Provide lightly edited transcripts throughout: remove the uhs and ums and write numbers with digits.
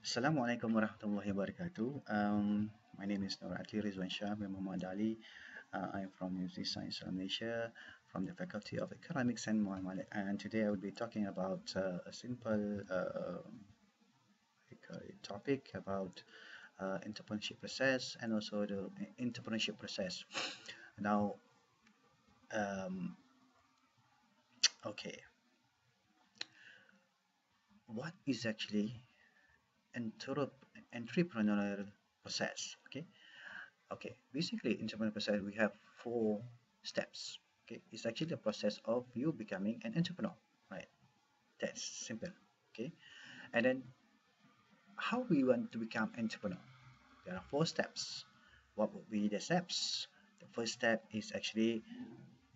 Assalamualaikum warahmatullahi wabarakatuh. My name is Nur Atli Rizwan Shah bin Muhammad Ali. I'm from University of Science Malaysia, from the Faculty of Economics and Muhammad. And today I will be talking about a simple topic about entrepreneurship process and also the entrepreneurship process. Now, um, okay, what is actually entrepreneurial process? Okay, basically entrepreneurial process we have four steps. Okay, it's actually the process of you becoming an entrepreneur, right? That's simple. Okay, and then how we want to become entrepreneur? There are four steps. What would be the steps? The first step is actually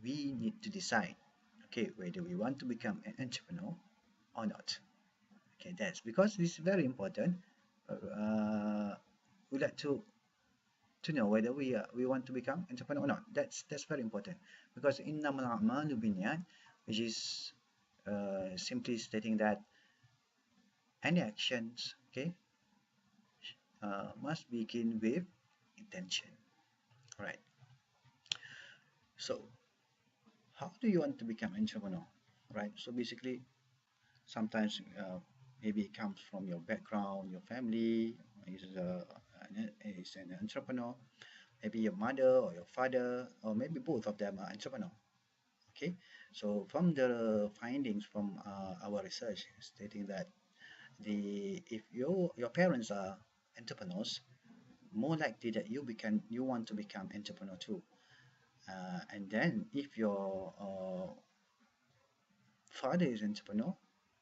we need to decide, okay, whether we want to become an entrepreneur or not. Okay, that's because this is very important. We like to know whether we want to become entrepreneur or not. That's very important because innamal a'malu binniyat, which is simply stating that any actions, okay, must begin with intention. Right. So how do you want to become entrepreneur? Right. So basically, sometimes maybe it comes from your background, your family is an entrepreneur. Maybe your mother or your father, or maybe both of them are entrepreneur. Okay, so from the findings from our research stating that the if your parents are entrepreneurs, more likely that you want to become entrepreneur too. And then if your father is entrepreneur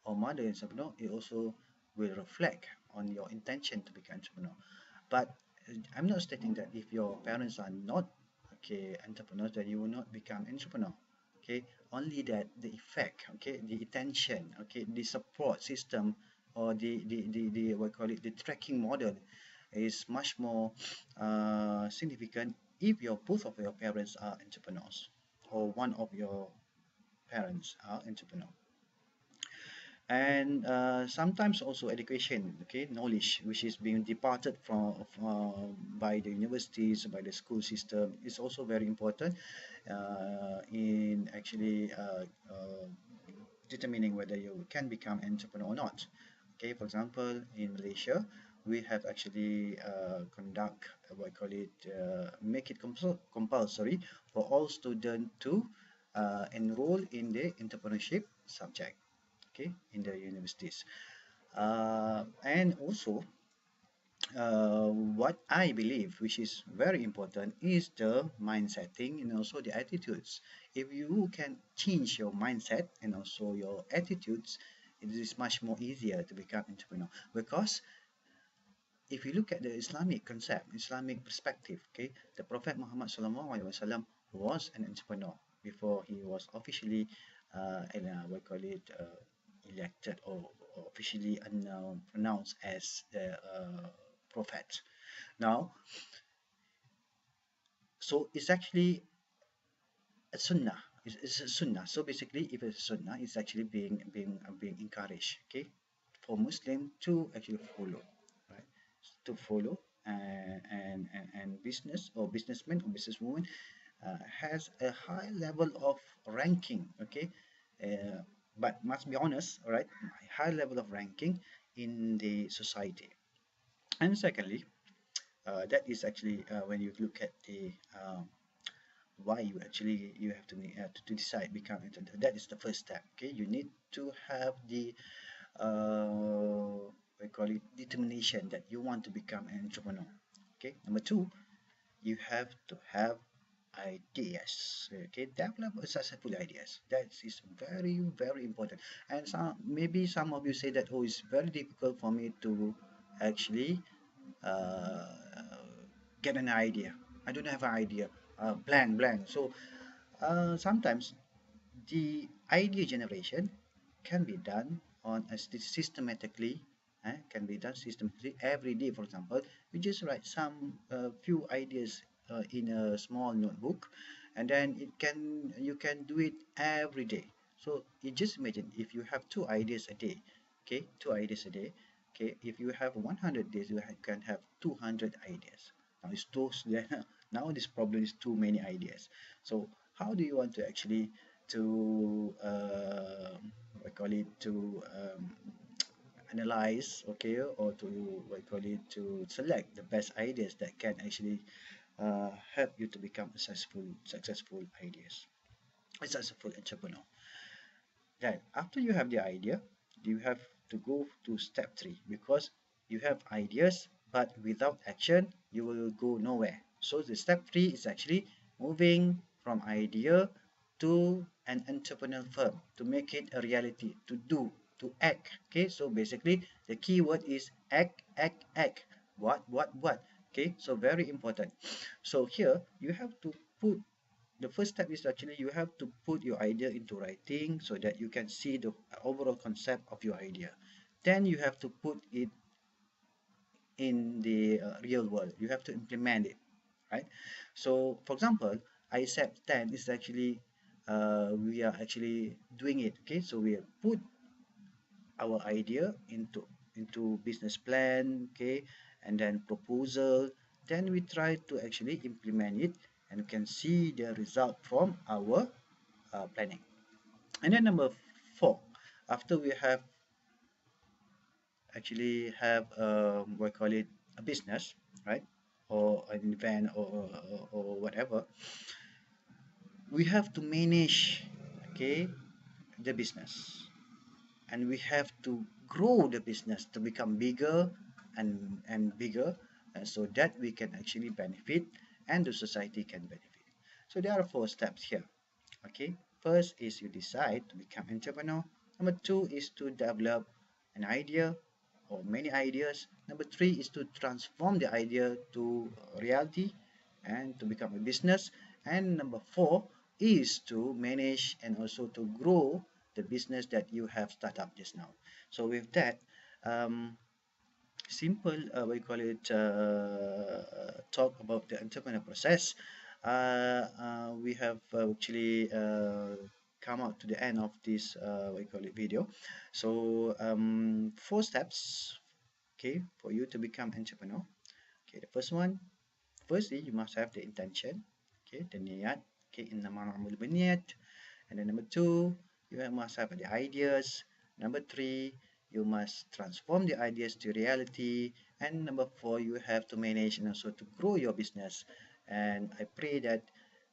or mother is entrepreneur, it also will reflect on your intention to become entrepreneur. But I'm not stating that if your parents are not okay entrepreneurs that you will not become entrepreneur. Okay, only that the effect, okay, the attention, okay, the support system or the what call it the tracking model is much more significant if your both of your parents are entrepreneurs or one of your parents are entrepreneur. And sometimes also education, okay, knowledge which is being departed from by the universities, by the school system is also very important in actually determining whether you can become entrepreneur or not. Okay, for example, in Malaysia, we have actually conduct what I call it, make it compulsory for all students to enroll in the entrepreneurship subject, okay, in the universities. And also, what I believe, which is very important, is the mindsetting and also the attitudes. If you can change your mindset and also your attitudes, it is much more easier to become entrepreneur. Because if you look at the Islamic concept, Islamic perspective, okay, the Prophet Muhammad Sallallahu Alaihi Wasallam was an entrepreneur before he was officially, what call it, elected or officially pronounced as the prophet. Now, so it's actually a sunnah. It's a sunnah. So basically, if it's sunnah, it's actually being encouraged. Okay, for Muslim to actually follow, right? To follow and business or businessman or businesswoman has a high level of ranking. Okay, uh, but must be honest, all right? High level of ranking in the society. And secondly, that is actually when you look at the why you have to decide become entrepreneur. That is the first step. Okay, you need to have the we call it determination that you want to become an entrepreneur. Okay, number two, you have to have ideas. Okay, develop a successful ideas. That is very important. And maybe some of you say that, oh, it's very difficult for me to actually uh, get an idea. I don't have an idea. Blank. So sometimes the idea generation can be done on a systematically. Can be done systematically every day. For example, you just write some few ideas in a small notebook, and then you can do it every day. So you just imagine if you have two ideas a day, okay, two ideas a day, Okay, if you have 100 days, can have 200 ideas. Now it's those now this problem is too many ideas. So how do you want to actually to what I call it to analyze, okay, or to what I call it to select the best ideas that can actually help you to become a successful ideas, a successful entrepreneur. Then after you have the idea, you have to go to step three, because you have ideas but without action you will go nowhere. So the step three is actually moving from idea to an entrepreneurial firm, to make it a reality, to do, to act. Okay, so basically the key word is act, act, act. What? Okay, so very important. So here you have to put, the first step is actually you have to put your idea into writing so that you can see the overall concept of your idea. Then you have to put it in the real world. You have to implement it, right? So for example, ISAP 10 is actually we are actually doing it. Okay, so we put our idea into business plan, okay, and then proposal. Then we try to actually implement it, and you can see the result from our planning. And then number four, after we have actually have what I call it a business, right, or an event, or whatever, we have to manage, okay, the business, and we have to grow the business to become bigger and bigger, so that we can actually benefit and the society can benefit. So there are four steps here. Okay, first is you decide to become entrepreneur. Number two is to develop an idea or many ideas. Number three is to transform the idea to reality and to become a business. And number four is to manage and also to grow the business that you have started up just now. So with that, um, simple we call it talk about the entrepreneur process. We have actually come out to the end of this we call it video. So four steps, okay, for you to become entrepreneur. Okay, the first one, firstly you must have the intention, okay, the niat, okay, innama na'malu binniyat. And then number two, you must have the ideas. Number three, you must transform the ideas to reality. And number four, you have to manage and also to grow your business. And I pray that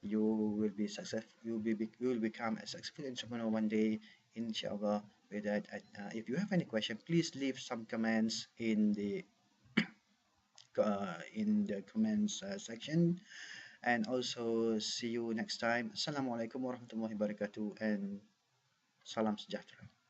you will be successful. You will become a successful entrepreneur one day, inshallah. With that, if you have any question, please leave some comments in the comments section. And also see you next time. Assalamualaikum warahmatullahi wabarakatuh and salam sejahtera.